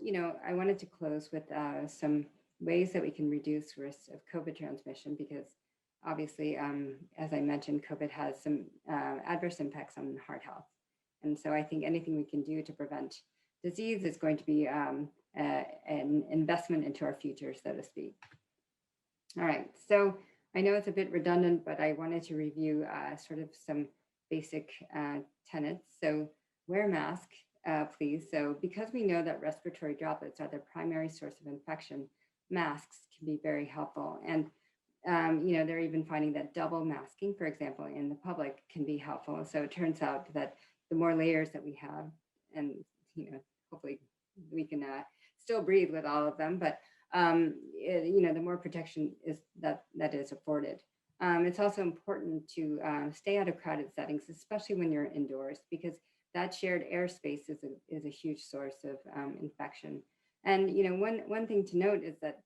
I wanted to close with some ways that we can reduce risks of COVID transmission because obviously, as I mentioned, COVID has some adverse impacts on heart health. And so I think anything we can do to prevent disease is going to be an investment into our future, so to speak. All right, so I know it's a bit redundant, but I wanted to review sort of some basic tenets. So wear a mask, please. So because we know that respiratory droplets are the primary source of infection, masks can be very helpful. And they're even finding that double masking, for example, in the public can be helpful. So it turns out that the more layers that we have, and hopefully we can still breathe with all of them, but the more protection is that is afforded. It's also important to stay out of crowded settings, especially when you're indoors, because that shared airspace is a huge source of infection. And one thing to note is that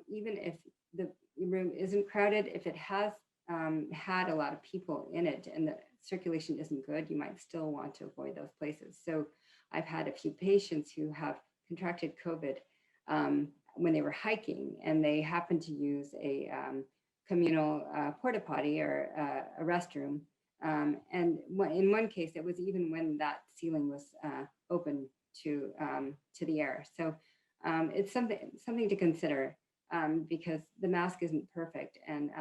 even if the room isn't crowded, if it has had a lot of people in it and the circulation isn't good, you might still want to avoid those places. So I've had a few patients who have contracted COVID when they were hiking, and they happened to use a communal porta potty or a restroom. And in one case, it was even when that ceiling was open to the air. So it's something to consider because the mask isn't perfect. And,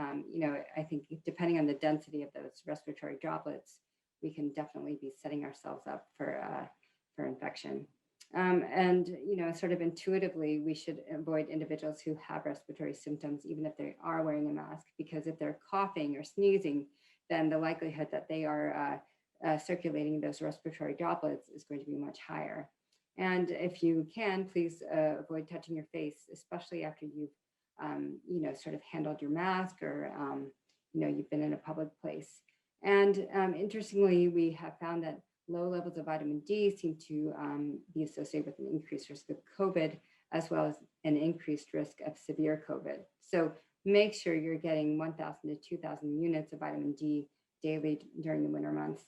I think depending on the density of those respiratory droplets, we can definitely be setting ourselves up for infection. And sort of intuitively, we should avoid individuals who have respiratory symptoms, even if they are wearing a mask, because if they're coughing or sneezing, then the likelihood that they are circulating those respiratory droplets is going to be much higher. And if you can, please avoid touching your face, especially after you've, sort of handled your mask or, you've been in a public place. And interestingly, we have found that low levels of vitamin D seem to be associated with an increased risk of COVID, as well as an increased risk of severe COVID. So make sure you're getting 1,000 to 2,000 units of vitamin D daily during the winter months.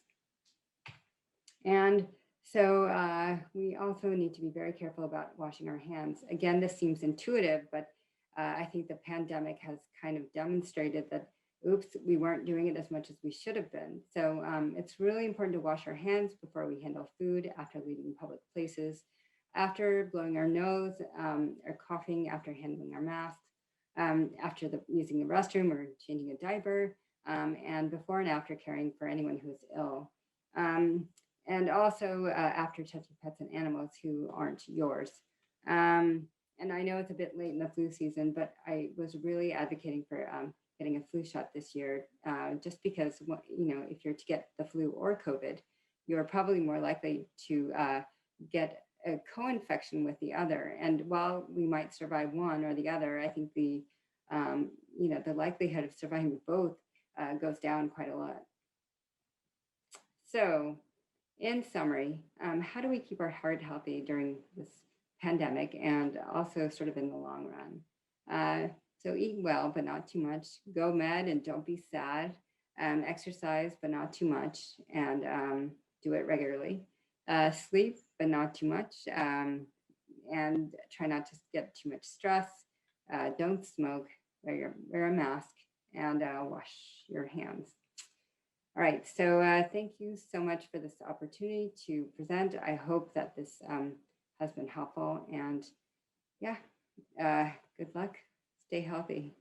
And so we also need to be very careful about washing our hands. Again, this seems intuitive, but I think the pandemic has kind of demonstrated that oops, we weren't doing it as much as we should have been. So it's really important to wash our hands before we handle food, after leaving public places, after blowing our nose or coughing after handling our masks, after using the restroom or changing a diaper, and before and after caring for anyone who's ill. And also after touching pets and animals who aren't yours. And I know it's a bit late in the flu season, but I was really advocating for getting a flu shot this year, just because, if you're to get the flu or COVID, you're probably more likely to get a co-infection with the other. And while we might survive one or the other, I think the likelihood of surviving both goes down quite a lot. So in summary, how do we keep our heart healthy during this pandemic and also sort of in the long run? So eat well, but not too much. Go med and don't be sad. Exercise, but not too much, and do it regularly. Sleep, but not too much, and try not to get too much stress. Don't smoke. Wear a mask, and wash your hands. All right. So thank you so much for this opportunity to present. I hope that this has been helpful, and yeah, good luck. Stay healthy.